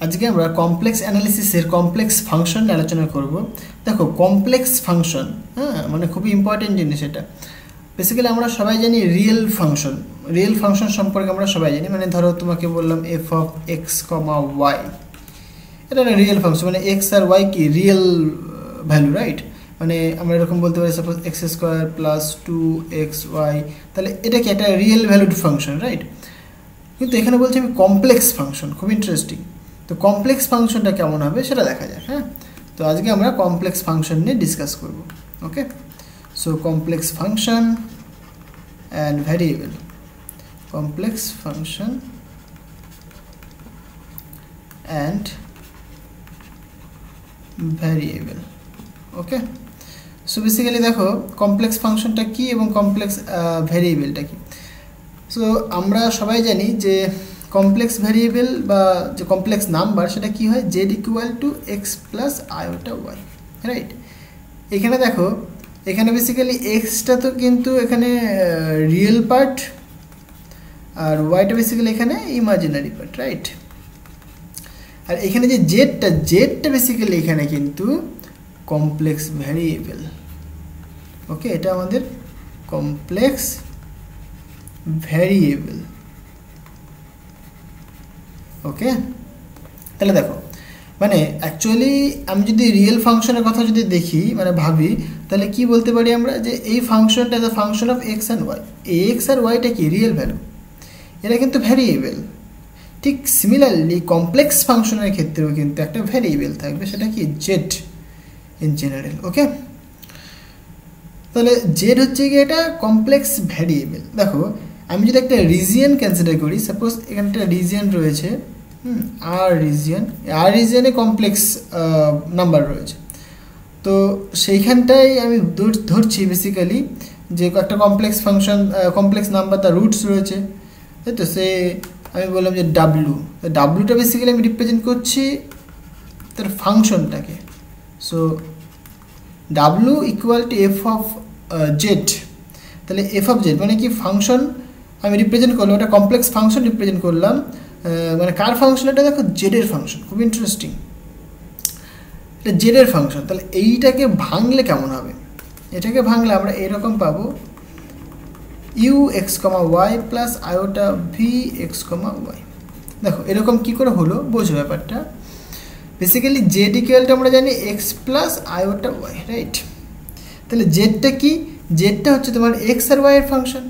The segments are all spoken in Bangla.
আজকে আমরা কমপ্লেক্স অ্যানালিসিসের কমপ্লেক্স ফাংশন আলোচনা করব। দেখো কমপ্লেক্স ফাংশন, হ্যাঁ, মানে খুবই ইম্পর্টেন্ট জিনিস এটা। বেসিক্যালি আমরা সবাই জানি রিয়েল ফাংশন সম্পর্কে আমরা সবাই জানি। মানে ধরো তোমাকে বললাম F of X comma Y, এটা একটা রিয়েল ফাংশন, মানে এক্স আর ওয়াই কি রিয়েল ভ্যালু, রাইট? মানে আমরা এরকম বলতে পারি suppose x square plus 2xy, তাহলে এটা কি একটা রিয়েল ভ্যালুড ফাংশন, রাইট? কিন্তু এখানে বলছি আমি কমপ্লেক্স ফাংশন, খুব ইন্টারেস্টিং। তো কমপ্লেক্স ফাংশনটা কেমন হবে সেটা দেখা যাক। হ্যাঁ, তো আজকে আমরা কমপ্লেক্স ফাংশন নিয়ে ডিসকাস করব। Okay, so complex function and variable, complex function and variable. Okay, so basically দেখো কমপ্লেক্স ফাংশনটা কি এবং কমপ্লেক্স ভ্যারিয়েবলটা কি। সো আমরা সবাই জানি যে কমপ্লেক্স ভ্যারিয়েবল বা যে কমপ্লেক্স নাম্বার সেটা কি হয়, Z equal to X plus iota Y, right? এখানে দেখো, এখানে বেসিক্যালি এক্সটা তো কিন্তু এখানে রিয়েল পার্ট আর ওয়াইটা বেসিক্যালি এখানে ইমাজিনারি পার্ট, রাইট? আর এখানে যে জেডটা বেসিক্যালি এখানে কিন্তু কমপ্লেক্স ভ্যারিয়েবল। ওকে, এটা আমাদের কমপ্লেক্স ভ্যারিয়েবল। ওকে, তাহলে দেখো মানে অ্যাকচুয়ালি আমি যদি রিয়েল ফাংশনের কথা যদি দেখি, মানে ভাবি, তাহলে কি বলতে পারি আমরা যে এই ফাংশনটা the function of X and Y. এই এক্স আর ওয়াইটা কি রিয়েল ভ্যালু, এটা কিন্তু ভ্যারিয়েবল। ঠিক সিমিলারলি কমপ্লেক্স ফাংশনের ক্ষেত্রেও কিন্তু একটা ভ্যারিয়েবল থাকবে, সেটা কি জেড ইন জেনারেল। ওকে, তাহলে জেড হচ্ছে কি এটা কমপ্লেক্স ভ্যারিয়েবল। দেখো আমি যদি একটা রিজিয়ন কনসিডার করি, সাপোজ এখানে একটা রিজিয়ন রয়েছে, আর রিজিয়নে কমপ্লেক্স নাম্বার রয়েছে। তো সেইখানটাই আমি ধরছি বেসিক্যালি যে একটা কমপ্লেক্স ফাংশন, কমপ্লেক্স নাম্বার তার রুটস রয়েছে, তাই তো? সে আমি বললাম যে ডাব্লুটা বেসিক্যালি আমি রিপ্রেজেন্ট করছি তার ফাংশনটাকে। সো ডাব্লু equal to f of z. তাহলে এফ অফ জেড মানে কি ফাংশন আমি রিপ্রেজেন্ট করলাম, একটা কমপ্লেক্স ফাংশন রিপ্রেজেন্ট করলাম, মানে কার ফাংশন? এটা দেখো জেডের ফাংশন, খুব ইন্টারেস্টিং, এটা জেডের ফাংশন। তাহলে এইটাকে ভাঙলে কেমন হবে? এটাকে ভাঙলে আমরা এরকম পাবো U x comma Y plus iota V x comma Y. দেখো এরকম কি করে হলো বোঝো ব্যাপারটা। বেসিক্যালি জেড ইকুয়ালটা আমরা জানি X plus iota Y, right? তাহলে জেডটা কি? জেডটা হচ্ছে তোমার এক্স আর ওয়াই এর ফাংশন।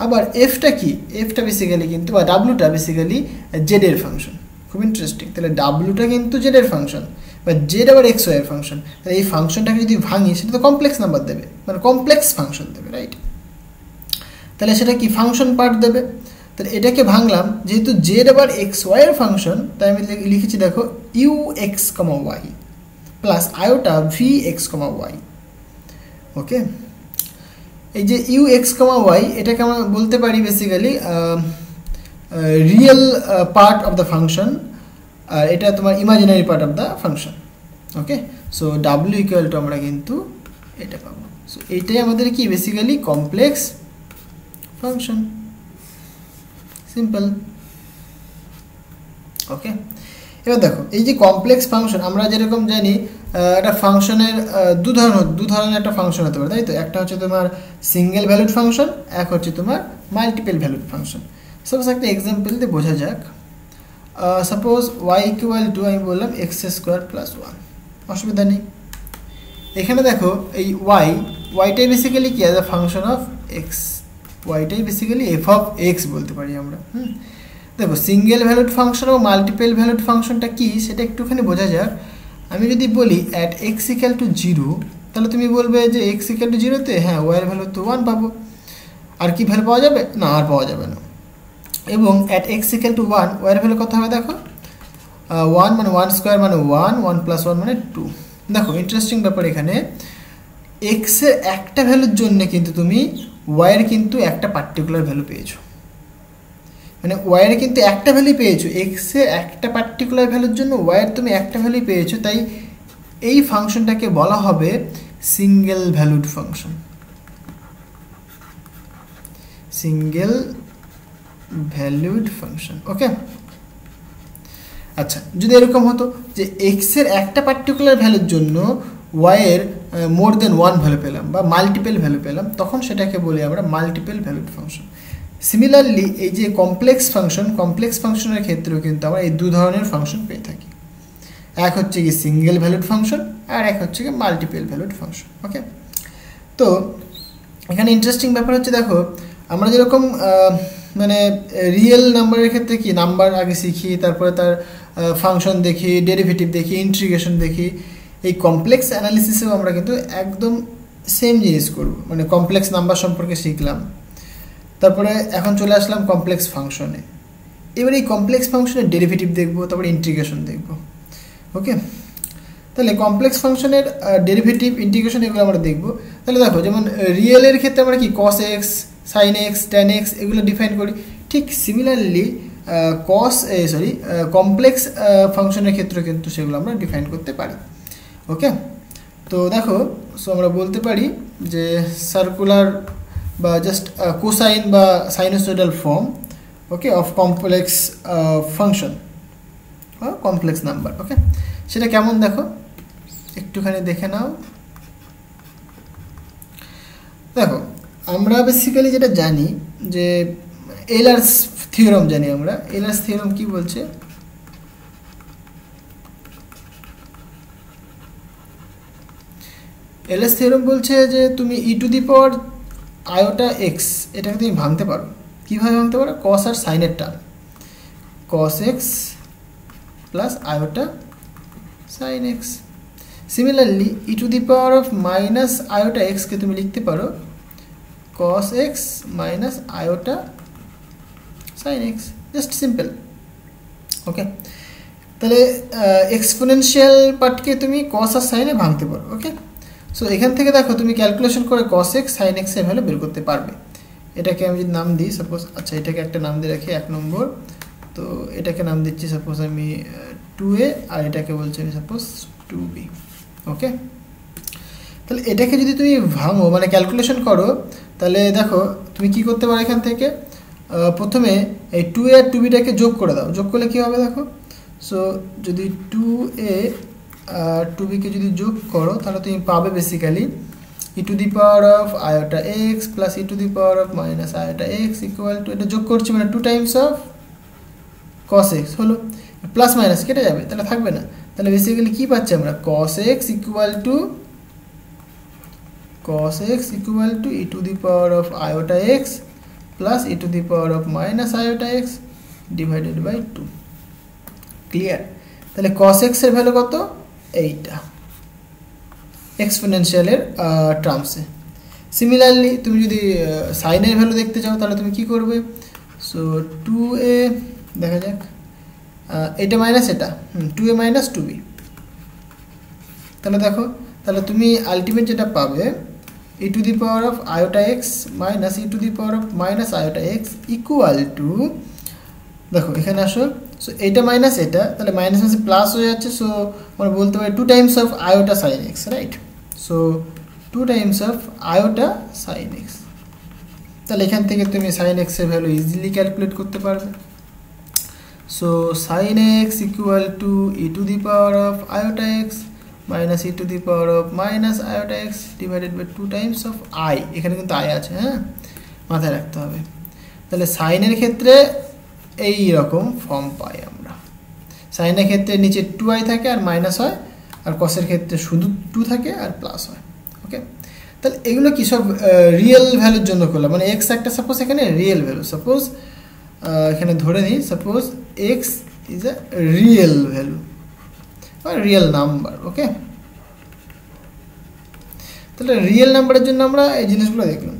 আবার এফটা কি? এফটা বেসিক্যালি কিন্তু বা ডাব্লুটা বেসিক্যালি জেডের ফাংশন। খুব ইন্টারেস্টিং। তাহলে ডাব্লুটা কিন্তু জেডের ফাংশন বা জেড আবার এক্স ওয়াই এর ফাংশন। তাহলে এই ফাংশনটাকে যদি ভাঙি সেটা তো কমপ্লেক্স নাম্বার দেবে, মানে কমপ্লেক্স ফাংশন দেবে, রাইট? তাহলে সেটা কি ফাংশন পার্ট দেবে। তাহলে এটাকে ভাঙলাম, যেহেতু জেড আবার এক্স ওয়াই এর ফাংশন, তাই আমি লিখেছি দেখো u x comma Y plus iota v x comma y. Okay, এই যে ইউ এক্স কমা ওয়াই এটাকে আমরা বলতে পারি basically real part of the function, আর এটা তোমার imaginary part of the function. Okay, so ডাব্লিউ ইকুয়াল টু আমরা কিন্তু এটা পাবো। সো এইটাই আমাদের কি basically complex function, simple. Okay, এবার দেখো এই যে কমপ্লেক্স ফাংশন আমরা যেরকম জানি একটা ফাংশনের দু ধরনের একটা ফাংশন হতে পারে, তাই তো? একটা হচ্ছে তোমার সিঙ্গেল ভ্যালুড ফাংশন, এক হচ্ছে তোমার মাল্টিপল ভ্যালুড ফাংশন। সাপোজ একটা এক্সাম্পল দিয়ে বোঝা যাক। সাপোজ ওয়াই ইকুয়াল টু আমি বললাম এক্স স্কোয়ার প্লাস 1, অসুবিধা নেই। এখানে দেখো এই ওয়াইটাই বেসিক্যালি কি as a function of x, ওয়াইটাই বেসিক্যালি এফ অফ এক্স বলতে পারি আমরা। দেখো সিঙ্গেল ভ্যালুড ফাংশন ও মাল্টিপল ভ্যালুড ফাংশনটা কি সেটা একটুখানি বোঝা যাক। আমি যদি বলি অ্যাট এক্স ইকুয়াল টু 0, তাহলে তুমি বলবে যে এক্স ইকুয়াল টু 0-তে হ্যাঁ ওয়াইয়ের ভ্যালু তো 1 পাবো। আর কি ভ্যালু পাওয়া যাবে? না, আর পাওয়া যাবে না। এবং অ্যাট এক্স ইকুয়াল টু 1 ওয়াইয়ের ভ্যালু কত হবে দেখো, 1 মানে 1 স্কোয়ার মানে 1, 1 প্লাস 1 মানে 2। দেখো ইন্টারেস্টিং ব্যাপার, এখানে এক্সের একটা ভ্যালুর জন্য কিন্তু তুমি ওয়াইয়ের কিন্তু একটা পার্টিকুলার ভ্যালু পেয়েছো, মানে ওয়াইয়ের কিন্তু একটা ভ্যালু পেয়েছো, এক্সের একটা পার্টিকুলার ভ্যালুর জন্য ওয়াইয়ের তুমি একটা ভ্যালু পেয়েছো। তাই এই ফাংশনটাকে বলা হবে single valued function, single valued function. Okay, আচ্ছা, যদি এরকম হতো যে এক্সের একটা পার্টিকুলার ভ্যালুর জন্য ওয়াইয়ের মোর দেন ওয়ান ভ্যালু পেলাম বা মাল্টিপল ভ্যালু পেলাম, তখন সেটাকে বলি আমরা মাল্টিপল ভ্যালুড ফাংশন। সিমিলারলি এই যে কমপ্লেক্স ফাংশনের ক্ষেত্রেও কিন্তু আমরা এই দু ধরনের ফাংশন পেয়ে থাকি। এক হচ্ছে কি সিঙ্গেল ভ্যালুড ফাংশন, আর এক হচ্ছে কি মাল্টিপল ভ্যালুড ফাংশন। ওকে, তো এখানে ইন্টারেস্টিং ব্যাপার হচ্ছে, দেখো আমরা যেরকম মানে রিয়েল নাম্বারের ক্ষেত্রে কি নাম্বার আগে শিখি, তারপরে তার ফাংশন দেখি, ডেরিভেটিভ দেখি, ইন্টিগ্রেশন দেখি, এই কমপ্লেক্স অ্যানালিসিসেও আমরা কিন্তু একদম সেম জিনিস করব। মানে কমপ্লেক্স নাম্বার সম্পর্কে শিখলাম, তারপরে এখন চলে আসলাম কমপ্লেক্স ফাংশনে। এবার এই কমপ্লেক্স ফাংশনের ডেরিভেটিভ দেখব, তারপরে ইন্টিগ্রেশন দেখব। ওকে, তাহলে কমপ্লেক্স ফাংশনের ডেরিভেটিভ, ইন্টিগ্রেশন এগুলো আমরা দেখব। তাহলে দেখো, যেমন রিয়েলের ক্ষেত্রে আমরা কি cos x, sine x, tan x এগুলো ডিফাইন করি, ঠিক সিমিলারলি কমপ্লেক্স ফাংশনের ক্ষেত্রে কিন্তু সেগুলো আমরা ডিফাইন করতে পারি। ওকে, তো দেখো, সো আমরা বলতে পারি যে সার্কুলার বা জাস্ট কোসাইন বা sinusoidal form, okay, of complex function, complex number. Okay, সেটা কেমন দেখো, একটুখানি দেখে নাও। দেখো, আমরা বেসিক্যালি যেটা জানি যে এলার্স থিওরাম জানি আমরা। এলার্স থিওরাম কি বলছে, এলার্স থিওরাম বলছে যে তুমি e to the power iota x এটাকে তুমি ভাঙতে পারো। কীভাবে ভাঙতে পারো? কস আর সাইনের term, cos x plus iota sine x. Similarly e to the power of minus iota এক্সকে তুমি লিখতে পারো cos x minus iota sine x, just simple. Okay, তাহলে এক্সপোনেনশিয়াল পার্টকে তুমি কস আর সাইনে ভাঙতে পারো। ওকে, সো এখান থেকে দেখো তুমি ক্যালকুলেশন করে কস এক্স সাইন এক্স এর ভ্যালু বের করতে পারবে। এটাকে আমি যদি নাম দিই, সাপোজ, আচ্ছা এটাকে একটা নাম দিয়ে রাখি 1 নম্বর, তো এটাকে নাম দিচ্ছি সাপোজ আমি 2a, আর এটাকে বলছি আমি সাপোজ 2b। ওকে, তাহলে এটাকে যদি তুমি ভাঙো মানে ক্যালকুলেশন করো, তাহলে দেখো তুমি কি করতে পারো, এখান থেকে প্রথমে এই 2a আর 2bটাকে যোগ করে দাও। যোগ করলে কী হবে দেখো, সো যদি 2a আর 2bকে যদি যোগ করো, তাহলে তুমি পাবে basically E to the power of iota x plus e to the power of minus iota x equal two, এটা যোগ করছি মানে 2 টাইমস অফ কস এক্স হলো, প্লাস মাইনাস কেটে যাবে, তাহলে থাকবে না। তাহলে বেসিক্যালি কী পাচ্ছি আমরা, cos x equal to E to the power of iota x plus e to the power of minus iota x divided by 2। Clear? তাহলে কস এক্সের ভ্যালু কত, এইটা এক্সপোনেনশিয়ালের টার্মসে। সিমিলারলি তুমি যদি সাইনের ভ্যালু দেখতে চাও, তাহলে তুমি কি করবে, সো 2a, দেখা যাক এটা মাইনাস এটা 2a মাইনাস 2b, তাহলে দেখো, তাহলে তুমি আলটিমেট যেটা পাবে e to the power of iota x minus E to the power of minus iota x equal to, দেখো এখানে আসো, সো এটা মাইনাস এটা, তাহলে মাইনাস মাইনাস প্লাস হয়ে যাচ্ছে, সো আমরা বলতে পারি 2 times of iota sine X, right? So 2 times of iota sine X. তাহলে এখান থেকে তুমি সাইন এক্সের ভ্যালু ইজিলি ক্যালকুলেট করতে পারবে। So sine X equal to E to the power of iota x minus E to the power of minus iota x divided by 2 times of I. এখানে কিন্তু আই আছে, হ্যাঁ, মাথায় রাখতে হবে। তাহলে সাইনের ক্ষেত্রে এই রকম ফর্ম পাই আমরা। সাইনের ক্ষেত্রে নিচে 2i থাকে আর মাইনাস হয়, আর কসের ক্ষেত্রে শুধু 2 থাকে আর প্লাস হয়। ওকে, তাহলে এগুলো কি সব রিয়েল ভ্যালুর জন্য করলাম, মানে এক্স একটা সাপোজ এখানে রিয়েল ভ্যালু, সাপোজ এখানে ধরে নিই suppose x is a real value বা রিয়েল নাম্বার। ওকে, তাহলে রিয়েল নাম্বারের জন্য আমরা এই জিনিসগুলো দেখলাম।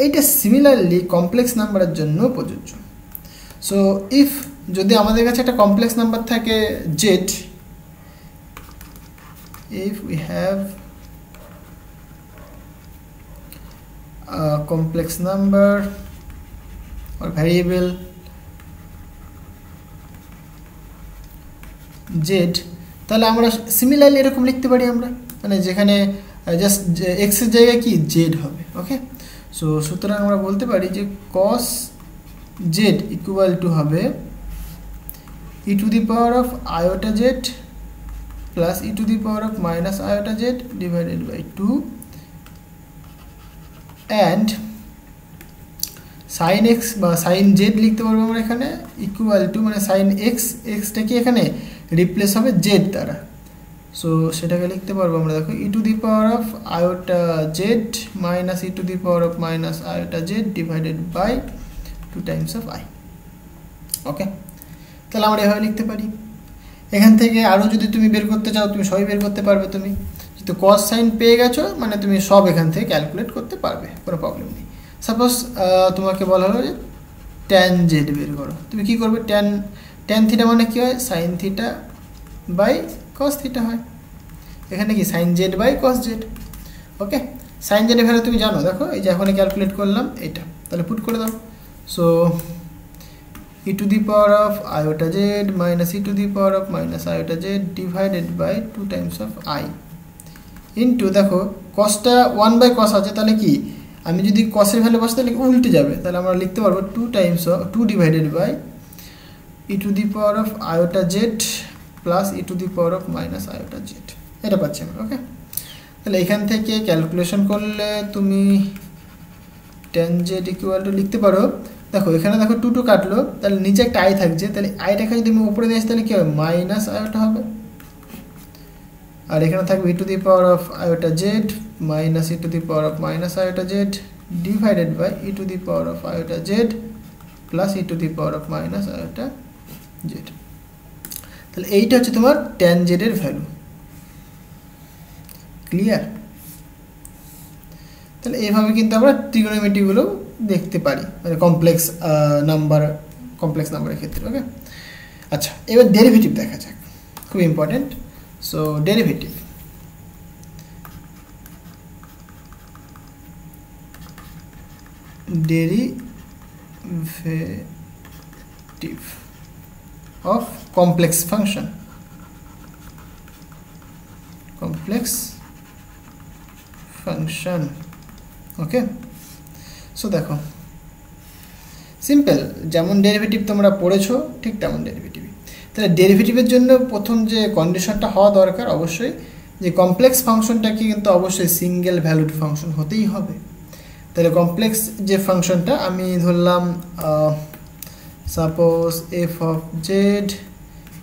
এইটা সিমিলারলি কমপ্লেক্স নাম্বারের জন্য প্রযোজ্য। সো ইফ যদি আমাদের কাছে একটা কমপ্লেক্স নাম্বার থাকে Z, if we have a complex number or variable z, তাহলে আমরা সিমিলারলি এরকম লিখতে পারি আমরা, মানে যেখানে জাস্ট এক্স এর জায়গায় কি জেড হবে। ওকে, সো সুতরাং আমরা বলতে পারি যে cos z ইকুয়াল টু হবে ই e to the power of iota z plus e to the power of minus iota z divided by 2 and sin x বা sin z লিখতে পারবো আমরা এখানে ইকুয়াল টু মানে sin x x টা কি এখানে রিপ্লেস হবে z দ্বারা সো সেটাকে লিখতে পারবো আমরা দেখো e to the power of iota z minus e to the power of minus iota z divided by 2 times of I ওকে তাহলে আমরা এভাবে লিখতে পারি এখান থেকে আরো যদি তুমি বের করতে চাও তুমি সবই বের করতে পারবে তুমি তো cos sin পেয়ে গেছো মানে তুমি সব এখান থেকে ক্যালকুলেট করতে পারবে কোনো প্রবলেম নেই সাপোজ তোমাকে বলা হলো যে tan z বের করো তুমি কি করবে tan থিটা মানে কি হয় sin থিটা বাই cos থিটা হয় এখানে কি sin z বাই cos z okay sin z এর ভ্যালু তুমি জানো দেখো এই যে এখনই ক্যালকুলেট করলাম এটা তাহলে পুট করে দাও so e to the power of iota z minus e to the power of minus iota z divided by 2 times of I into দেখো cosটা 1 by cos আছে তাহলে কি আমি যদি cos এর ভ্যালু বসাই তাহলে উল্টে যাবে তাহলে আমরা লিখতে পারবো 2 times of 2 divided by e to the power of iota z plus e to the power of minus iota z এটা পাচ্ছি আমরা ওকে তাহলে এখান থেকে ক্যালকুলেশন করলে তুমি tan z equal to লিখতে পারো দেখো এখানে দেখো 2 2 কাটলো তাহলে নিচে একটা i থাকছে তাহলে i টাকে যদি আমি উপরে নিয়ে আসি তাহলে কি হবে মাইনাস iota হবে আর এখানে থাকবে e to the power of iota z minus e to the power of minus iota z divided by e to the power of iota z plus e to the power of minus iota z তাহলে এইটা হচ্ছে তোমার tan z এর ভ্যালু ক্লিয়ার তাহলে এইভাবে কিন্তু আমরা ট্রিগোনোমেট্রি গুলো দেখতে পারি মানে কমপ্লেক্স নাম্বারের ক্ষেত্রে ওকে আচ্ছা এবার ডেরিভেটিভ দেখা যাক খুব important so derivative of complex function okay so দেখো সিম্পল যেমন ডেরিভেটিভ তোমরা পড়েছো ঠিক তেমন ডেরিভেটিভ তাহলে ডেরিভেটিভের জন্য প্রথম যে কন্ডিশনটা হওয়া দরকার অবশ্যই যে কমপ্লেক্স ফাংশনটাকে কিন্তু অবশ্যই সিঙ্গেল ভ্যালুড ফাংশন হতেই হবে তাহলে কমপ্লেক্স যে ফাংশনটা আমি ধরলাম সাপোজ এফ অফ জেড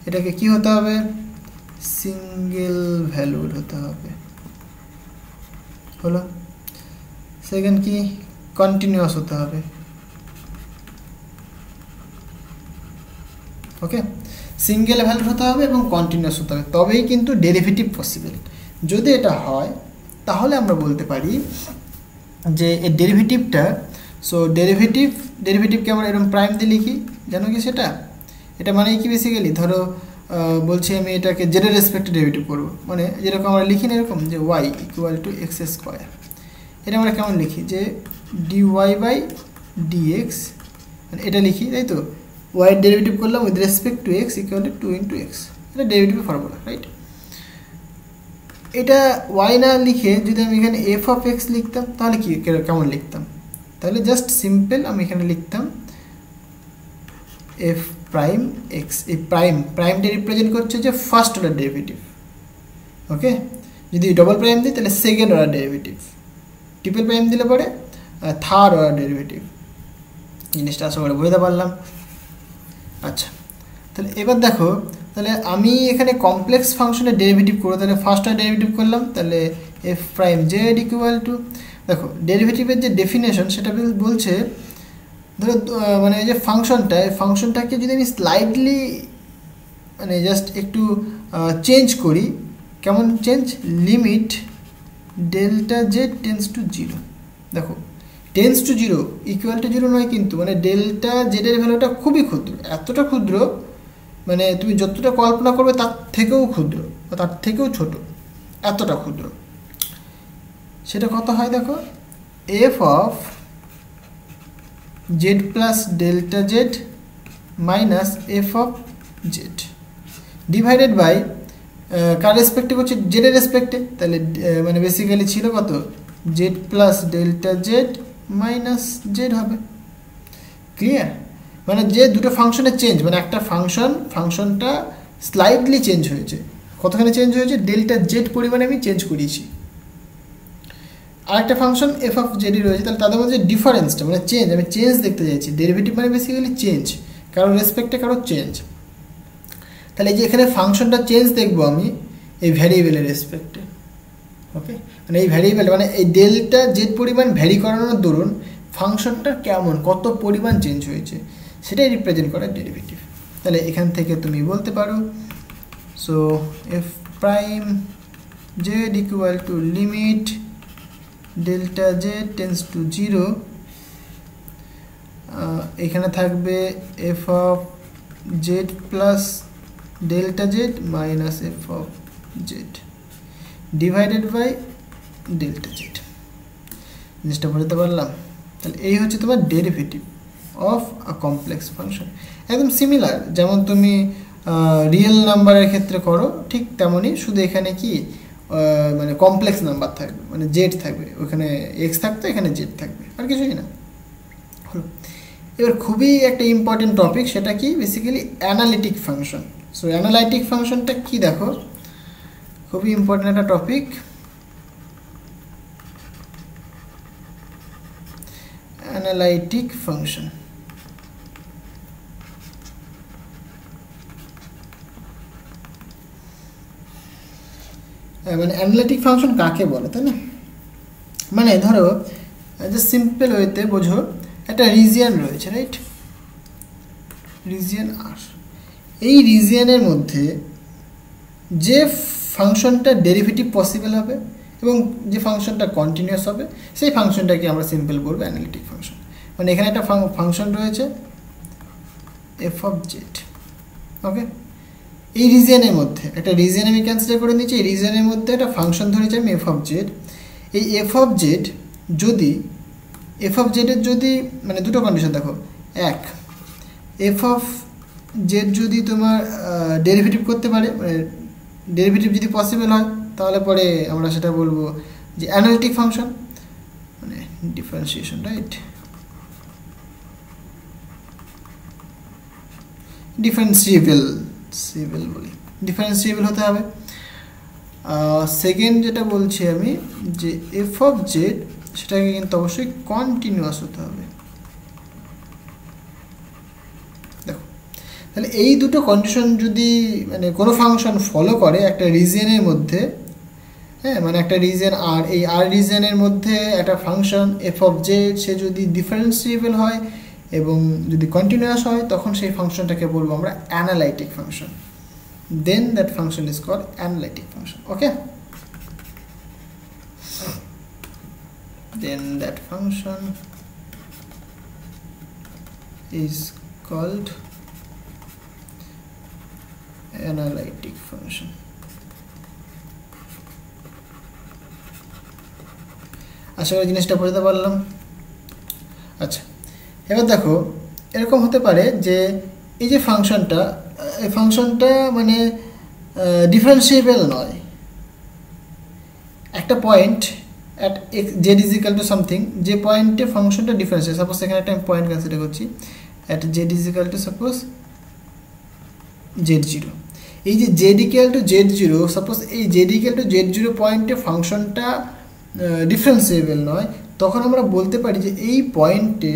এটাকে কি হতে হবে সিঙ্গেল ভ্যালুড হতে হবে হলো সেকেন্ড কি কন্টিনিউয়াস হতে হবে ওকে সিঙ্গেল ভ্যালুড হতে হবে এবং কন্টিনিউয়াস হতে হবে তবেই কিন্তু ডেরিভেটিভ পসিবল যদি এটা হয় তাহলে আমরা বলতে পারি যে এই ডেরিভেটিভটা সো ডেরিভেটিভকে আমরা এরকম প্রাইম দিয়ে লিখি জানো কি সেটা এটা মানে কি বেসিক্যালি ধরো বলছি আমি এটাকে জেড এর রেসপেক্টে ডেরিভেটিভ করব মানে যেরকম আমরা লিখি না এরকম যে y equal to x square এটা আমরা কেমন লিখি যে dy বাই dx মানে এটা লিখি তাই তো y এর ডেরিভেটিভ করলাম with respect to x equal to 2 * x এটা ডেরিভেটিভের ফর্মুলা রাইট এটা y না লিখে যদি আমি এখানে f অফ x লিখতাম তাহলে কি কেমন লিখতাম তাহলে জাস্ট সিম্পল আমি এখানে লিখতাম f প্রাইম x এই প্রাইমটা রিপ্রেজেন্ট করছে যে ফার্স্ট অর্ডার ডেরিভেটিভ ওকে যদি ডবল প্রাইম দিই তাহলে second order derivative triple prime দিলে পরে থার্ড অর্ডার ডেরিভেটিভ জিনিসটা আশা করে বুঝতে পারলাম আচ্ছা তাহলে এবার দেখো তাহলে আমি এখানে কমপ্লেক্স ফাংশনের ডেরিভেটিভ করব তাহলে ফার্স্ট অর্ডার ডেরিভেটিভ করলাম তাহলে f prime z equal to দেখো ডেরিভেটিভের যে ডেফিনেশন সেটা বলছে ধরো মানে এই যে ফাংশনটাকে যদি আমি স্লাইডলি মানে জাস্ট একটু চেঞ্জ করি কেমন change limit delta Z tends to 0 দেখো টেন্স টু 0 ইকুয়াল টু 0 নয় কিন্তু মানে ডেল্টা জেড এর ভ্যালুটা খুবই ক্ষুদ্র এতটা ক্ষুদ্র মানে তুমি যতটা কল্পনা করবে তার থেকেও ক্ষুদ্র বা তার থেকেও ছোট এতটা ক্ষুদ্র সেটা কত হয় দেখো f of z plus delta Z minus f of Z divided by কার রেসপেক্টে হচ্ছে জেড এর রেসপেক্টে তাহলে মানে বেসিক্যালি ছিল কত Z plus delta Z minus Z হবে ক্লিয়ার মানে যে দুটো ফাংশনে চেঞ্জ, মানে একটা ফাংশনটা স্লাইডলি চেঞ্জ হয়েছে, কতখানি চেঞ্জ হয়েছে, ডেল্টা জেড পরিমাণে আমি চেঞ্জ করিয়েছি। আর একটা ফাংশন এফ অফ জেডই রয়েছে, তাহলে তাদের মধ্যে ডিফারেন্সটা মানে চেঞ্জ, আমি চেঞ্জ দেখতে চাইছি। ডেরিভেটিভ মানে বেসিক্যালি চেঞ্জ, কারোর রেসপেক্টে কারোর চেঞ্জ। তাহলে এই যে এখানে ফাংশনটা চেঞ্জ দেখবো আমি এই ভ্যারিয়েবলের রেসপেক্টে। ওকে, মানে এই ভ্যারিয়েবল মানে এই ডেল্টা জেড পরিমাণ ভ্যারি করানোর দরুন ফাংশনটা কেমন, কত পরিমাণ চেঞ্জ হয়েছে, সেটাই রিপ্রেজেন্ট করে ডেরিভেটিভ। তাহলে এখান থেকে তুমি বলতে পারো, so F prime Z equal to limit delta Z tends to 0, এখানে থাকবে F of Z plus delta Z minus F of Z divided by delta Z. জিনিসটা বুঝতে পারলাম? তাহলে এই হচ্ছে তোমার derivative of a complex function. একদম সিমিলার যেমন তুমি রিয়েল নাম্বারের ক্ষেত্রে করো, ঠিক তেমনই, শুধু এখানে কি মানে কমপ্লেক্স নাম্বার থাকবে, মানে জেড থাকবে, ওখানে এক্স থাকতো, এখানে জেড থাকবে, আর কিছুই না। হলো, এবার খুবই একটা ইম্পর্টেন্ট টপিক, সেটা কি basically analytic function. So analytic ফাংশনটা কি দেখো, খুবই ইম্পর্টেন্ট একটা টপিক। অ্যানালাইটিক ফাংশন মানে অ্যানালাইটিক ফাংশন কাকে বলে, তাই না? মানে ধরো জাস্ট সিম্পল ওয়েতে বোঝো, একটা রিজিয়ন রয়েছে, রাইট? রিজিয়ন আর, এই রিজিয়নের মধ্যে যে ফাংশনটা ডেরিভেটিভ পসিবল হবে এবং যে ফাংশনটা কন্টিনিউয়াস হবে, সেই ফাংশনটাকে আমরা সিম্পল বলবো অ্যানালিটিক ফাংশন। মানে এখানে একটা ফাংশন রয়েছে এফ অফ জেড, ওকে? এই রিজিয়নের মধ্যে একটা রিজিয়ন আমি কনসিডার করে নিচ্ছি, এই রিজিয়নের মধ্যে একটা ফাংশন ধরেছি আমি এফ অফ জেড। এই এফ অফ জেড যদি এফ অফ জেডের যদি মানে দুটো কন্ডিশন দেখো, এক, এফ অফ জেড যদি তোমার ডেরিভেটিভ করতে পারে, মানে ডেরিভেটিভ যদি পসিবল হয়, তাহলে পরে আমরা সেটা বলবো যে অ্যানালিটিক ফাংশন, মানে ডিফারেন্সিয়েশন, রাইট? ডিফারেন্সিয়েবল বলি, ডিফারেন্সিয়েবল হতে হবে। সেকেন্ড যেটা বলছি আমি, যে এফ অফ জেড সেটাকে কিন্তু অবশ্যই কন্টিনিউয়াস হতে হবে। দেখো, তাহলে এই দুটো কন্ডিশন যদি মানে কোনো ফাংশন ফলো করে একটা রিজিয়নের মধ্যে, হ্যাঁ, মানে একটা রিজিয়ন আর, এই আর রিজিয়নের মধ্যে একটা ফাংশন এফ অফ জেড সে যদি ডিফারেন্সিয়েবল হয় এবং যদি কন্টিনিউয়াস হয়, তখন সেই ফাংশনটাকে বলবো আমরা analytic function. Then that function is called analytic function. Okay, then that function is called analytic function. আশা করি জিনিসটা বুঝতে পারলাম। আচ্ছা, এবার দেখো, এরকম হতে পারে যে এই যে ফাংশনটা, এই ফাংশনটা মানে ডিফারেন্সিয়েবল নয়। একটা point at x z is equal to something, যে পয়েন্টে ফাংশনটা ডিফারেন্সিয়েবল, সাপোজ এখানে একটা আমি পয়েন্ট কনসিডার করছি, at z is equal to suppose z zero. এই যে z equal to z zero, suppose এই z equal to z zero পয়েন্টে ফাংশনটা ডিফারেন্সিয়েবল নয়, তখন আমরা বলতে পারি যে এই পয়েন্টে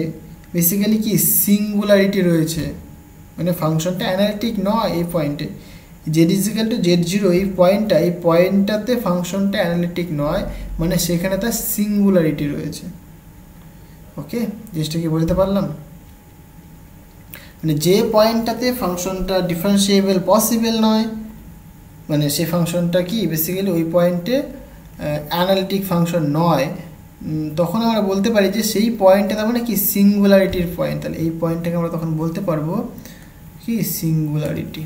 বেসিক্যালি কি সিঙ্গুলারিটি রয়েছে, মানে ফাংশনটা অ্যানালিটিক নয়। এই পয়েন্টে Z is equal to z zero, এই পয়েন্টটাতে ফাংশনটা অ্যানালিটিক নয়, মানে সেখানে তার সিঙ্গুলারিটি রয়েছে। ওকে, জিনিসটা কি বলতে পারলাম? মানে যে পয়েন্টটাতে ফাংশনটা ডিফারেন্সিয়েবল পসিবল নয়, মানে সেই ফাংশনটা কি বেসিক্যালি ওই পয়েন্টে অ্যানালিটিক ফাংশন নয়, তখন আমরা বলতে পারি যে সেই পয়েন্টটা তার মানে কি সিঙ্গুলারিটির পয়েন্ট। তাহলে এই পয়েন্টটাকে আমরা তখন বলতে পারবো কি সিঙ্গুলারিটি।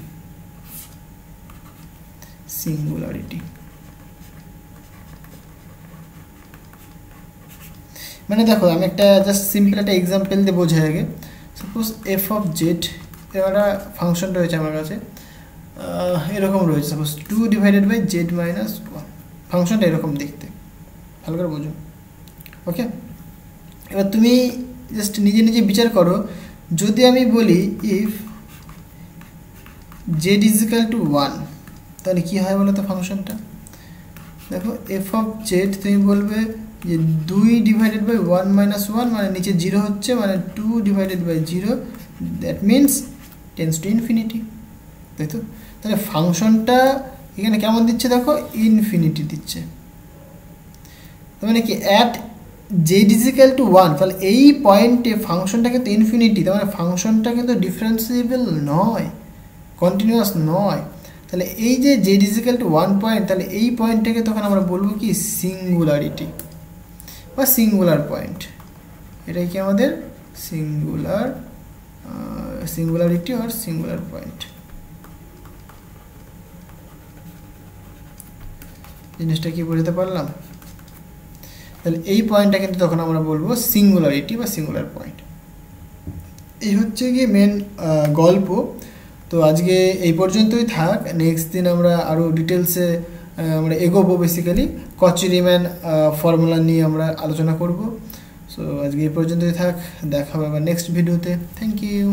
মানে দেখো, আমি একটা জাস্ট সিম্পল একটা এক্সাম্পল দিয়ে বোঝাই আগে। সাপোজ এফ অফ জেড, একটা ফাংশন রয়েছে আমার কাছে, এরকম রয়েছে, suppose 2 divided by Z minus 1, ফাংশনটা এরকম দেখতে, ভালো করে বোঝো। ওকে, এবার তুমি জাস্ট নিজে নিজে বিচার করো যদি আমি বলি if Z is equal two 1, তাহলে কী হয় বলো তো ফাংশনটা? দেখো এফ অফ জেড তুমি বলবে যে 2 ডিভাইডেড বাই 1 মাইনাস 1, মানে নিচে 0 হচ্ছে, মানে 2 divided by 0, that means tends to infinity, তাই তো? তাহলে ফাংশনটা এখানে কেমন দিচ্ছে দেখো, ইনফিনিটি দিচ্ছে। তার মানে কি at z is equal two 1, তাহলে এই পয়েন্টে ফাংশনটা কিন্তু ইনফিনিটি, তার মানে ফাংশনটা কিন্তু ডিফারেন্সিয়েবল নয়, কন্টিনিউয়াস নয়। তাহলে এই যে Z is equal two 1 point, তাহলে এই পয়েন্টটাকে তখন আমরা বলবো কি সিঙ্গুলারিটি বা সিঙ্গুলার পয়েন্ট। এটাই কি আমাদের সিঙ্গুলারিটি আর সিঙ্গুলার পয়েন্ট। জিনিসটা কি বুঝতে পারলাম? তাহলে এই পয়েন্টটা কিন্তু তখন আমরা বলবো সিঙ্গুলারিটি বা সিঙ্গুলার পয়েন্ট। এই হচ্ছে গিয়ে মেন গল্প। তো আজকে এই পর্যন্তই থাক, নেক্সট দিন আমরা আরও ডিটেলসে আমরা এগোবো, বেসিক্যালি কচি রিম্যান ফর্মুলা নিয়ে আমরা আলোচনা করব। সো আজকে এই পর্যন্তই থাক, দেখা হবে আবার নেক্সট ভিডিওতে। Thank you.